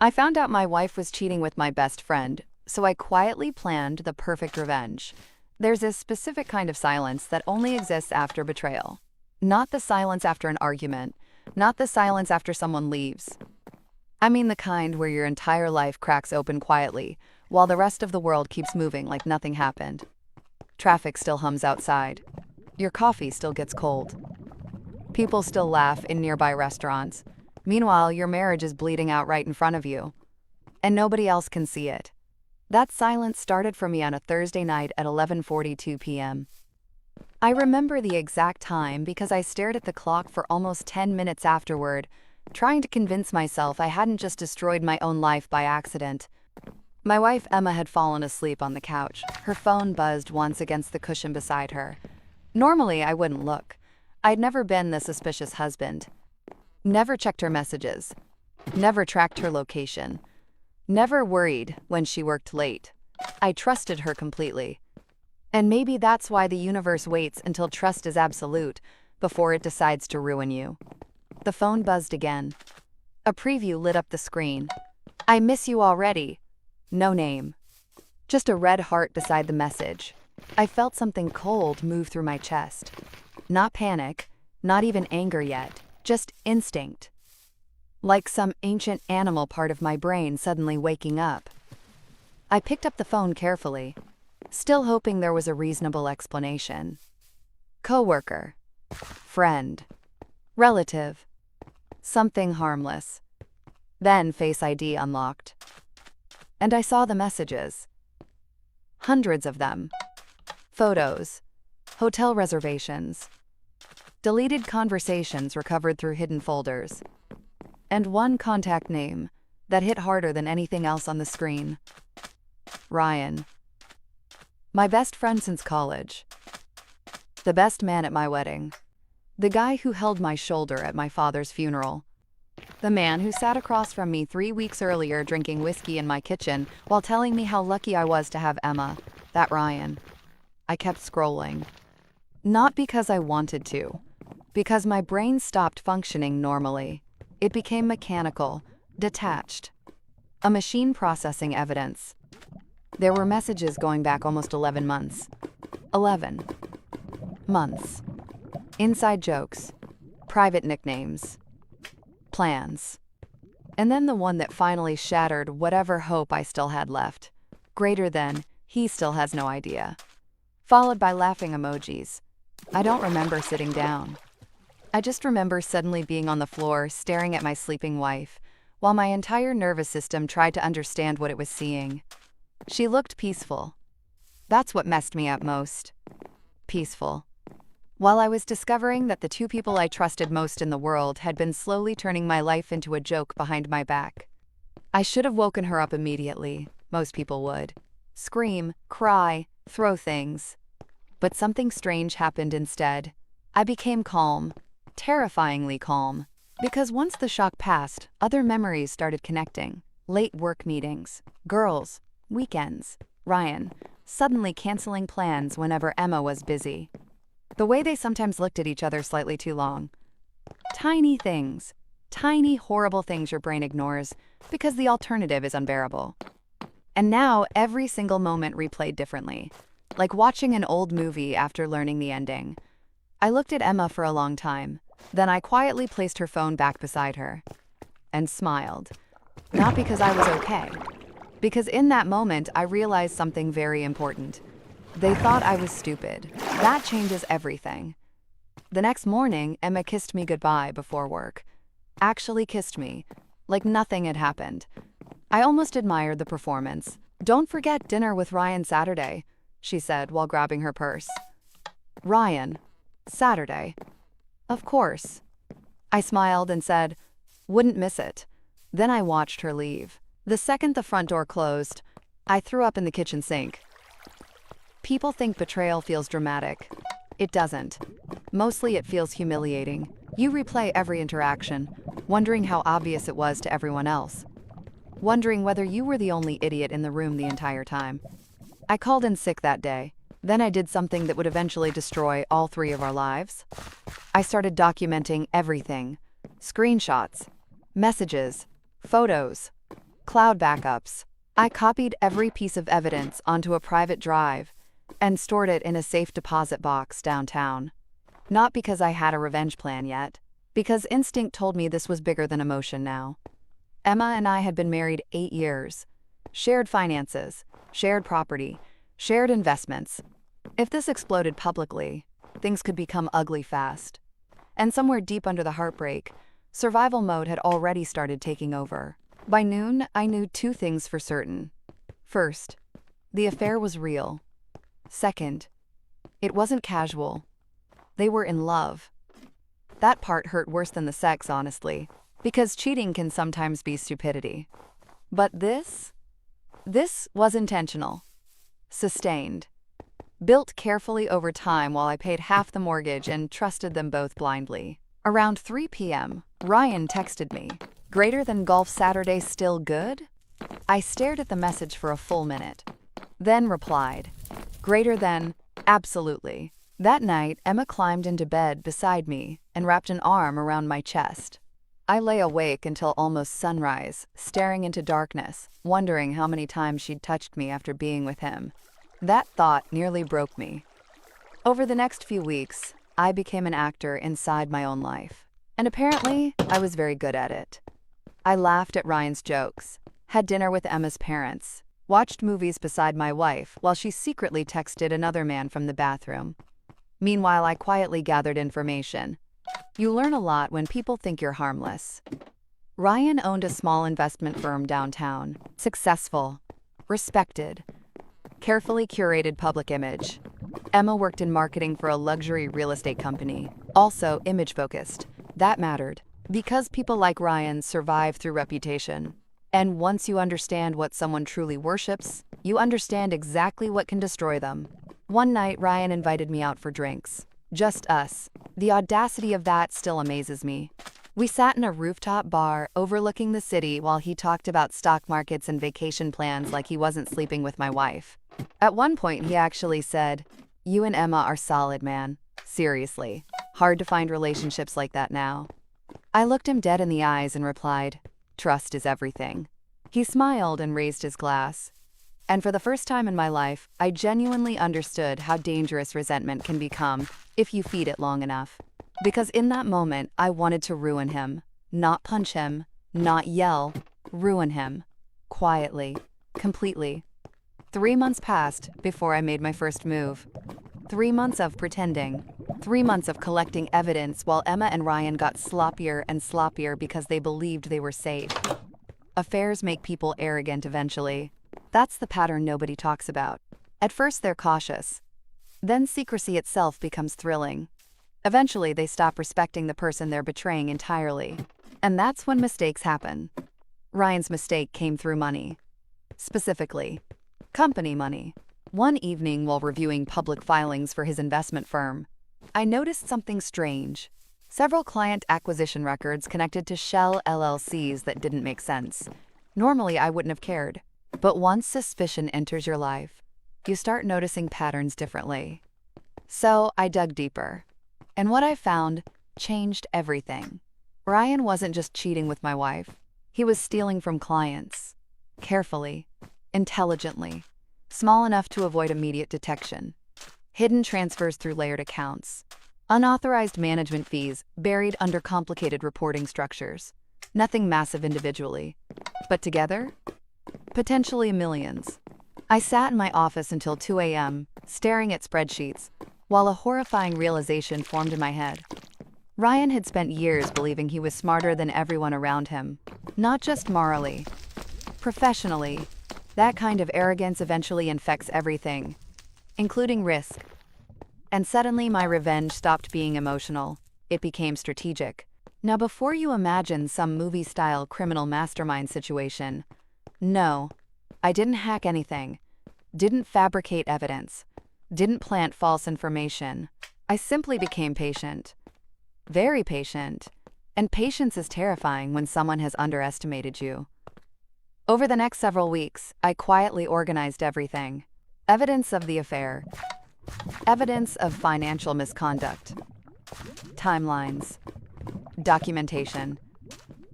I found out my wife was cheating with my best friend, so I quietly planned the perfect revenge. There's a specific kind of silence that only exists after betrayal. Not the silence after an argument, not the silence after someone leaves. I mean the kind where your entire life cracks open quietly, while the rest of the world keeps moving like nothing happened. Traffic still hums outside. Your coffee still gets cold. People still laugh in nearby restaurants. Meanwhile, your marriage is bleeding out right in front of you, and nobody else can see it. That silence started for me on a Thursday night at 11:42 p.m. I remember the exact time because I stared at the clock for almost 10 minutes afterward, trying to convince myself I hadn't just destroyed my own life by accident. My wife Emma had fallen asleep on the couch. Her phone buzzed once against the cushion beside her. Normally, I wouldn't look. I'd never been the suspicious husband. Never checked her messages. Never tracked her location. Never worried when she worked late. I trusted her completely. And maybe that's why the universe waits until trust is absolute before it decides to ruin you. The phone buzzed again. A preview lit up the screen. I miss you already. No name. Just a red heart beside the message. I felt something cold move through my chest. Not panic, not even anger yet, just instinct. Like some ancient animal part of my brain suddenly waking up. I picked up the phone carefully, still hoping there was a reasonable explanation. Coworker, friend, relative, something harmless. Then Face ID unlocked. And I saw the messages. Hundreds of them. Photos, hotel reservations, deleted conversations recovered through hidden folders, and one contact name that hit harder than anything else on the screen. Ryan. My best friend since college. The best man at my wedding. The guy who held my shoulder at my father's funeral. The man who sat across from me 3 weeks earlier drinking whiskey in my kitchen while telling me how lucky I was to have Emma. That Ryan. I kept scrolling. Not because I wanted to. Because my brain stopped functioning normally. It became mechanical, detached. A machine processing evidence. There were messages going back almost 11 months. 11 months. Inside jokes. Private nicknames. Plans. And then the one that finally shattered whatever hope I still had left. Greater than, he still has no idea. Followed by laughing emojis. I don't remember sitting down. I just remember suddenly being on the floor staring at my sleeping wife, while my entire nervous system tried to understand what it was seeing. She looked peaceful. That's what messed me up most. Peaceful. While I was discovering that the two people I trusted most in the world had been slowly turning my life into a joke behind my back. I should have woken her up immediately. Most people would. Scream, cry, throw things. But something strange happened instead. I became calm. Terrifyingly calm. Because once the shock passed, other memories started connecting. Late work meetings, girls, weekends, Ryan, suddenly canceling plans whenever Emma was busy. The way they sometimes looked at each other slightly too long. Tiny things. Tiny, horrible things your brain ignores because the alternative is unbearable. And now every single moment replayed differently. Like watching an old movie after learning the ending. I looked at Emma for a long time. Then I quietly placed her phone back beside her. And smiled. Not because I was okay. Because in that moment, I realized something very important. They thought I was stupid. That changes everything. The next morning, Emma kissed me goodbye before work. Actually kissed me. Like nothing had happened. I almost admired the performance. "Don't forget dinner with Ryan Saturday," she said while grabbing her purse. Ryan. Saturday. Of course. I smiled and said, "Wouldn't miss it." Then I watched her leave. The second the front door closed, I threw up in the kitchen sink. People think betrayal feels dramatic. It doesn't. Mostly it feels humiliating. You replay every interaction, wondering how obvious it was to everyone else. Wondering whether you were the only idiot in the room the entire time. I called in sick that day. Then I did something that would eventually destroy all 3 of our lives. I started documenting everything. Screenshots, messages, photos, Cloud backups. I copied every piece of evidence onto a private drive and stored it in a safe deposit box downtown. Not because I had a revenge plan yet, because instinct told me this was bigger than emotion now. Emma and I had been married 8 years. Shared finances, shared property, shared investments. If this exploded publicly, things could become ugly fast. And somewhere deep under the heartbreak, survival mode had already started taking over. By noon, I knew 2 things for certain. First, the affair was real. Second, it wasn't casual. They were in love. That part hurt worse than the sex, honestly, because cheating can sometimes be stupidity. But this was intentional. Sustained. Built carefully over time while I paid half the mortgage and trusted them both blindly. Around 3 p.m., Ryan texted me, "Greater than golf Saturday still good?" I stared at the message for a full minute, then replied, "Greater than, absolutely." That night, Emma climbed into bed beside me and wrapped an arm around my chest. I lay awake until almost sunrise, staring into darkness, wondering how many times she'd touched me after being with him. That thought nearly broke me. Over the next few weeks, I became an actor inside my own life. And apparently, I was very good at it. I laughed at Ryan's jokes, had dinner with Emma's parents, watched movies beside my wife while she secretly texted another man from the bathroom. Meanwhile, I quietly gathered information. You learn a lot when people think you're harmless. Ryan owned a small investment firm downtown. Successful. Respected. Carefully curated public image. Emma worked in marketing for a luxury real estate company. Also image-focused. That mattered. Because people like Ryan survive through reputation. And once you understand what someone truly worships, you understand exactly what can destroy them. One night, Ryan invited me out for drinks. Just us. The audacity of that still amazes me. We sat in a rooftop bar overlooking the city while he talked about stock markets and vacation plans like he wasn't sleeping with my wife. At one point, he actually said, "You and Emma are solid, man. Seriously. Hard to find relationships like that now." I looked him dead in the eyes and replied, "Trust is everything." He smiled and raised his glass. And for the first time in my life, I genuinely understood how dangerous resentment can become if you feed it long enough. Because in that moment, I wanted to ruin him. Not punch him, not yell, ruin him. Quietly, completely. 3 months passed before I made my first move. 3 months of pretending. 3 months of collecting evidence while Emma and Ryan got sloppier and sloppier because they believed they were safe. Affairs make people arrogant eventually. That's the pattern nobody talks about. At first they're cautious. Then secrecy itself becomes thrilling. Eventually they stop respecting the person they're betraying entirely. And that's when mistakes happen. Ryan's mistake came through money. Specifically, company money. One evening while reviewing public filings for his investment firm, I noticed something strange. Several client acquisition records connected to shell LLCs that didn't make sense. Normally I wouldn't have cared. But once suspicion enters your life, you start noticing patterns differently. So I dug deeper. And what I found changed everything. Ryan wasn't just cheating with my wife. He was stealing from clients. Carefully, intelligently, small enough to avoid immediate detection. Hidden transfers through layered accounts. Unauthorized management fees buried under complicated reporting structures. Nothing massive individually, but together, potentially millions. I sat in my office until 2 a.m., staring at spreadsheets, while a horrifying realization formed in my head. Ryan had spent years believing he was smarter than everyone around him. Not just morally. Professionally, that kind of arrogance eventually infects everything, including risk. And suddenly my revenge stopped being emotional. It became strategic. Now before you imagine some movie-style criminal mastermind situation, no, I didn't hack anything, didn't fabricate evidence, didn't plant false information. I simply became patient. Very patient. And patience is terrifying when someone has underestimated you. Over the next several weeks, I quietly organized everything. Evidence of the affair. Evidence of financial misconduct. Timelines. Documentation.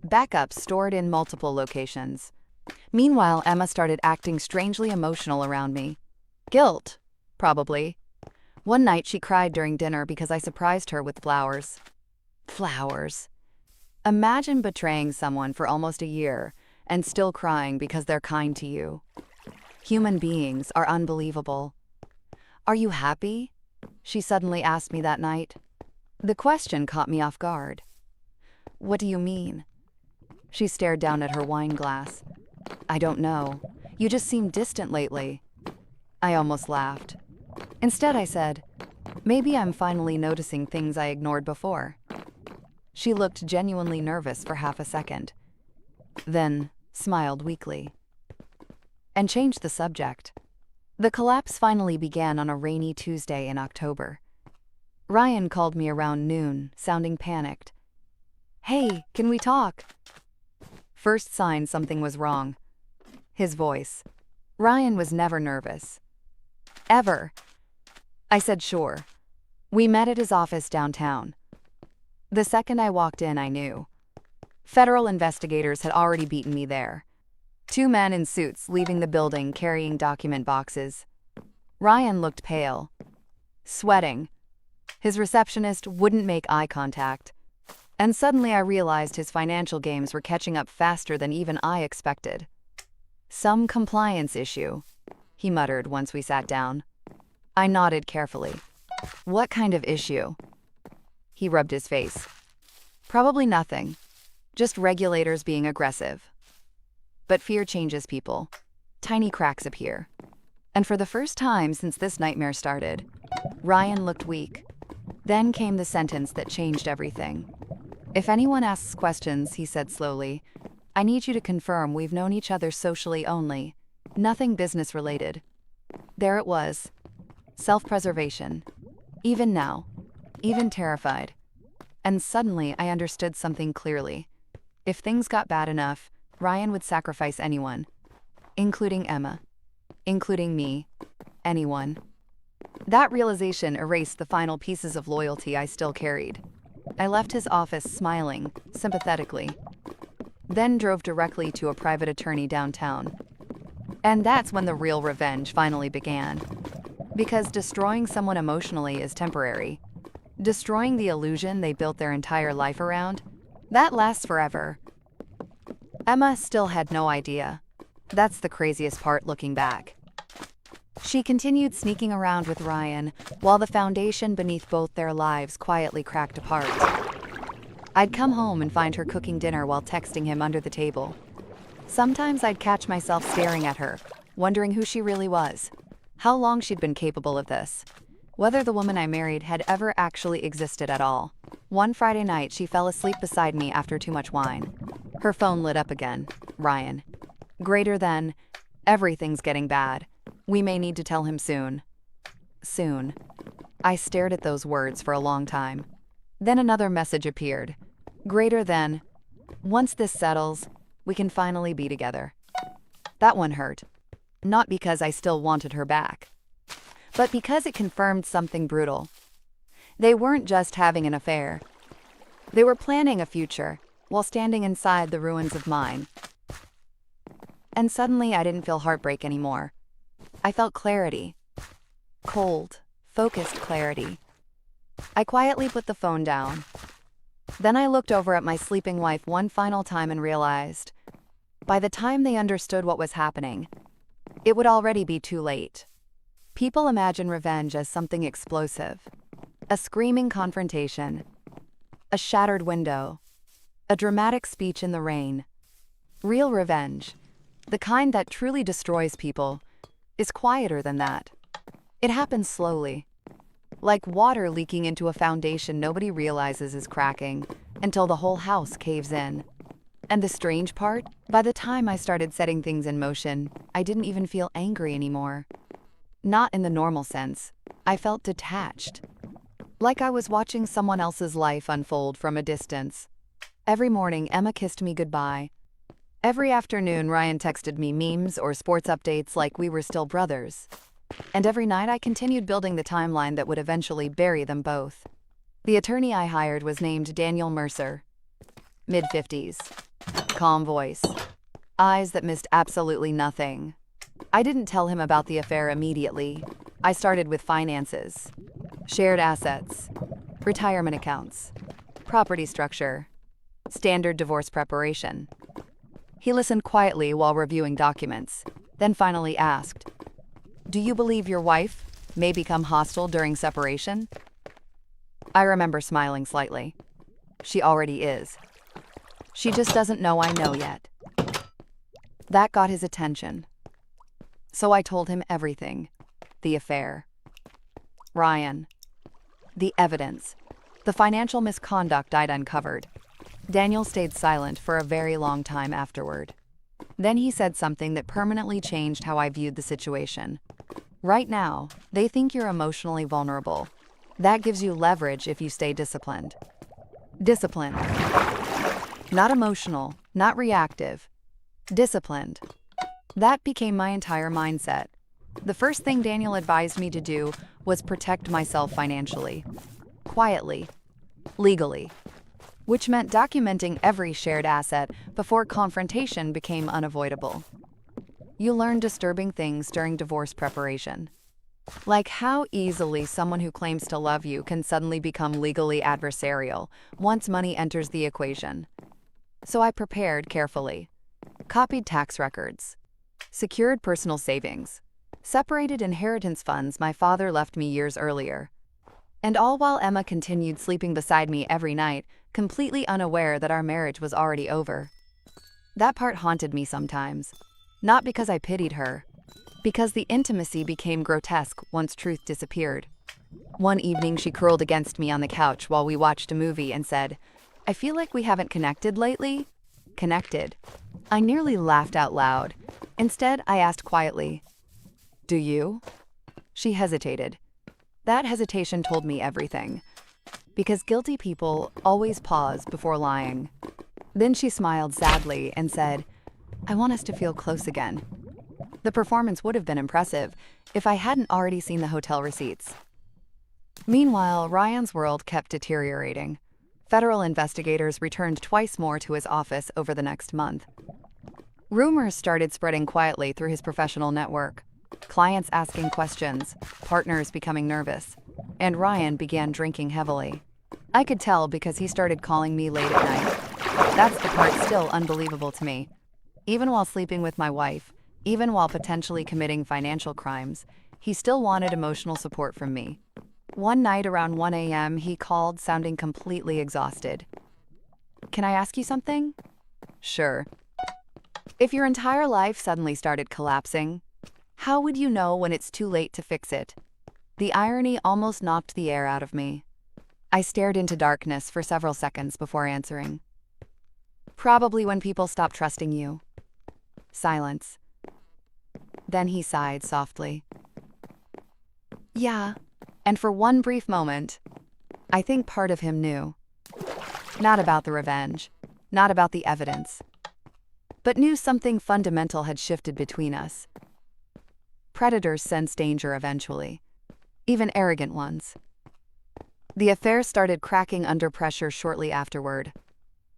Backups stored in multiple locations. Meanwhile, Emma started acting strangely emotional around me. Guilt, probably. One night she cried during dinner because I surprised her with flowers. Flowers. Imagine betraying someone for almost a year and still crying because they're kind to you. Human beings are unbelievable. Are you happy? She suddenly asked me that night. The question caught me off guard. What do you mean? She stared down at her wine glass. I don't know. You just seem distant lately. I almost laughed. Instead, I said, maybe I'm finally noticing things I ignored before. She looked genuinely nervous for half a second, then smiled weakly, and changed the subject. The collapse finally began on a rainy Tuesday in October. Ryan called me around noon, sounding panicked. Hey, can we talk? First sign something was wrong. His voice. Ryan was never nervous. Ever. I said sure. We met at his office downtown. The second I walked in, I knew. Federal investigators had already beaten me there. 2 men in suits leaving the building carrying document boxes. Ryan looked pale, sweating. His receptionist wouldn't make eye contact. And suddenly I realized his financial games were catching up faster than even I expected. Some compliance issue, he muttered once we sat down. I nodded carefully. What kind of issue? He rubbed his face. Probably nothing. Just regulators being aggressive. But fear changes people. Tiny cracks appear. And for the first time since this nightmare started, Ryan looked weak. Then came the sentence that changed everything. If anyone asks questions, he said slowly, I need you to confirm we've known each other socially only. Nothing business related. There it was. Self-preservation. Even now. Even terrified. And suddenly I understood something clearly. If things got bad enough, Ryan would sacrifice anyone. Including Emma. Including me. Anyone. That realization erased the final pieces of loyalty I still carried. I left his office smiling, sympathetically. Then drove directly to a private attorney downtown. And that's when the real revenge finally began. Because destroying someone emotionally is temporary. Destroying the illusion they built their entire life around, that lasts forever. Emma still had no idea. That's the craziest part looking back. She continued sneaking around with Ryan, while the foundation beneath both their lives quietly cracked apart. I'd come home and find her cooking dinner while texting him under the table. Sometimes I'd catch myself staring at her, wondering who she really was, how long she'd been capable of this, whether the woman I married had ever actually existed at all. One Friday night, she fell asleep beside me after too much wine. Her phone lit up again. Ryan. Greater than, everything's getting bad. We may need to tell him soon. Soon. I stared at those words for a long time. Then another message appeared. Greater than, once this settles, we can finally be together. That one hurt. Not because I still wanted her back, but because it confirmed something brutal. They weren't just having an affair. They were planning a future while standing inside the ruins of mine. And suddenly I didn't feel heartbreak anymore. I felt clarity. Cold, focused clarity. I quietly put the phone down. Then I looked over at my sleeping wife one final time and realized, by the time they understood what was happening, it would already be too late. People imagine revenge as something explosive. A screaming confrontation. A shattered window. A dramatic speech in the rain. Real revenge, the kind that truly destroys people, is quieter than that. It happens slowly. Like water leaking into a foundation nobody realizes is cracking, until the whole house caves in. And the strange part, by the time I started setting things in motion, I didn't even feel angry anymore. Not in the normal sense. I felt detached. Like I was watching someone else's life unfold from a distance. Every morning, Emma kissed me goodbye. Every afternoon, Ryan texted me memes or sports updates like we were still brothers. And every night, I continued building the timeline that would eventually bury them both. The attorney I hired was named Daniel Mercer. Mid-50s. Calm voice. eyes that missed absolutely nothing. I didn't tell him about the affair immediately. I started with finances, shared assets, retirement accounts, property structure, standard divorce preparation. He listened quietly while reviewing documents, then finally asked, "Do you believe your wife may become hostile during separation?" I remember smiling slightly. She already is. She just doesn't know I know yet. That got his attention. So I told him everything. The affair. Ryan. The evidence. The financial misconduct I'd uncovered. Daniel stayed silent for a very long time afterward. Then he said something that permanently changed how I viewed the situation. "Right now, they think you're emotionally vulnerable. That gives you leverage if you stay disciplined." Disciplined. Not emotional, not reactive. Disciplined. That became my entire mindset. The first thing Daniel advised me to do was protect myself financially. Quietly. Legally. Which meant documenting every shared asset before confrontation became unavoidable. You learn disturbing things during divorce preparation. Like how easily someone who claims to love you can suddenly become legally adversarial once money enters the equation. So I prepared carefully. Copied tax records. Secured personal savings. Separated inheritance funds my father left me years earlier. And all while Emma continued sleeping beside me every night, completely unaware that our marriage was already over. That part haunted me sometimes. Not because I pitied her, because the intimacy became grotesque once truth disappeared. One evening she curled against me on the couch while we watched a movie and said, "I feel like we haven't connected lately." Connected. I nearly laughed out loud. Instead, I asked quietly, "Do you?" She hesitated. That hesitation told me everything. Because guilty people always pause before lying. Then she smiled sadly and said, "I want us to feel close again." The performance would have been impressive if I hadn't already seen the hotel receipts. Meanwhile, Ryan's world kept deteriorating. Federal investigators returned twice more to his office over the next month. Rumors started spreading quietly through his professional network. Clients asking questions, partners becoming nervous, and Ryan began drinking heavily. I could tell because he started calling me late at night. That's the part still unbelievable to me. Even while sleeping with my wife, even while potentially committing financial crimes, he still wanted emotional support from me. One night around 1 a.m., he called, sounding completely exhausted. "Can I ask you something?" "Sure." "If your entire life suddenly started collapsing, how would you know when it's too late to fix it?" The irony almost knocked the air out of me. I stared into darkness for several seconds before answering. "Probably when people stop trusting you." Silence. Then he sighed softly. "Yeah." And for one brief moment, I think part of him knew. Not about the revenge, not about the evidence, but knew something fundamental had shifted between us. Predators sense danger eventually, even arrogant ones. The affair started cracking under pressure shortly afterward.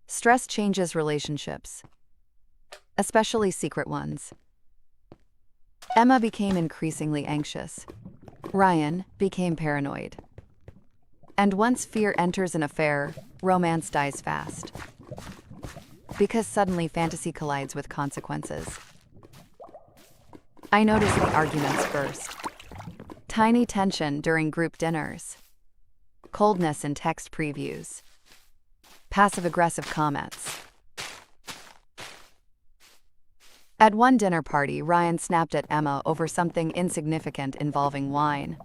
Stress changes relationships, especially secret ones. Emma became increasingly anxious. Ryan became paranoid. And once fear enters an affair, romance dies fast. Because suddenly fantasy collides with consequences. I noticed the arguments first. Tiny tension during group dinners. Coldness in text previews. Passive-aggressive comments. At one dinner party, Ryan snapped at Emma over something insignificant involving wine.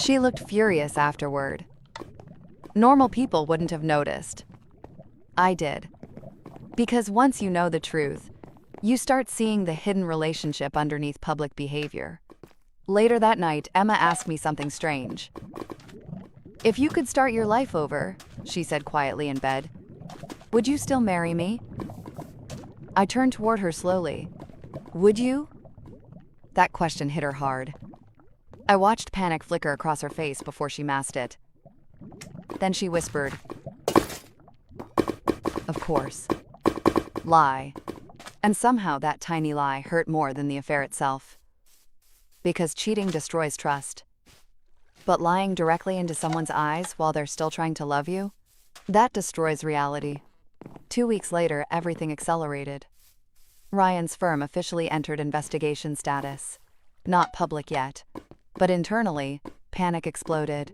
She looked furious afterward. Normal people wouldn't have noticed. I did. Because once you know the truth, you start seeing the hidden relationship underneath public behavior. Later that night, Emma asked me something strange. "If you could start your life over," she said quietly in bed, "would you still marry me?" I turned toward her slowly. "Would you?" That question hit her hard. I watched panic flicker across her face before she masked it. Then she whispered, "Of course." Lie. And somehow that tiny lie hurt more than the affair itself. Because cheating destroys trust. But lying directly into someone's eyes while they're still trying to love you? That destroys reality. 2 weeks later, everything accelerated. Ryan's firm officially entered investigation status. Not public yet, but internally, panic exploded.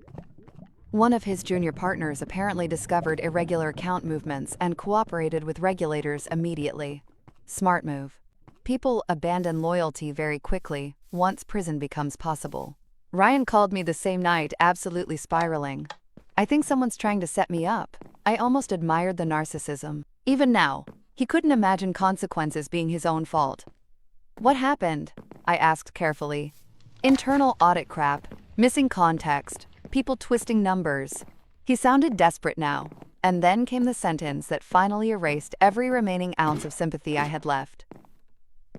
One of his junior partners apparently discovered irregular account movements and cooperated with regulators immediately. Smart move. People abandon loyalty very quickly once prison becomes possible. Ryan called me the same night, absolutely spiraling. I think someone's trying to set me up. I almost admired the narcissism. Even now, he couldn't imagine consequences being his own fault. What happened? I asked carefully. Internal audit crap, missing context, people twisting numbers. He sounded desperate now, and then came the sentence that finally erased every remaining ounce of sympathy I had left.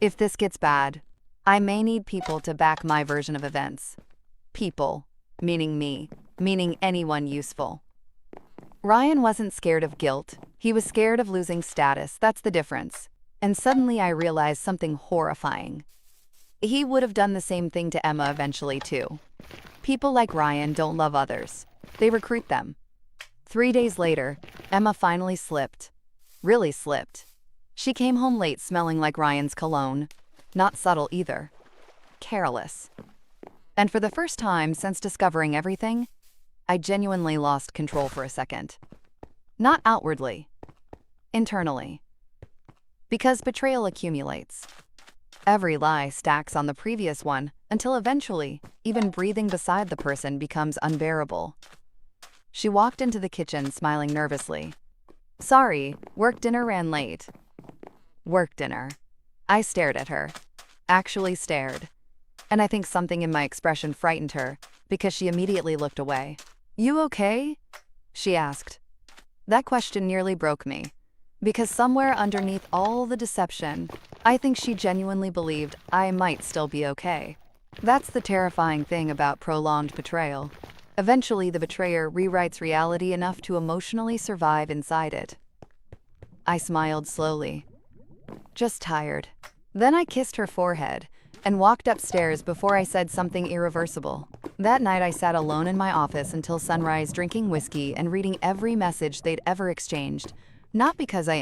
If this gets bad, I may need people to back my version of events. People, meaning me, meaning anyone useful. Ryan wasn't scared of guilt. He was scared of losing status, that's the difference. And suddenly I realized something horrifying. He would have done the same thing to Emma eventually too. People like Ryan don't love others. They recruit them. 3 days later, Emma finally slipped. Really slipped. She came home late smelling like Ryan's cologne. Not subtle either. Careless. And for the first time since discovering everything, I genuinely lost control for a second. Not outwardly. Internally. Because betrayal accumulates. Every lie stacks on the previous one until eventually, even breathing beside the person becomes unbearable. She walked into the kitchen smiling nervously. Sorry, work dinner ran late. Work dinner. I stared at her. Actually stared. And I think something in my expression frightened her because she immediately looked away. You okay? She asked. That question nearly broke me. Because somewhere underneath all the deception, I think she genuinely believed I might still be okay. That's the terrifying thing about prolonged betrayal. Eventually, the betrayer rewrites reality enough to emotionally survive inside it. I smiled slowly. Just tired. Then I kissed her forehead and walked upstairs before I said something irreversible. That night I sat alone in my office until sunrise, drinking whiskey and reading every message they'd ever exchanged. Not because I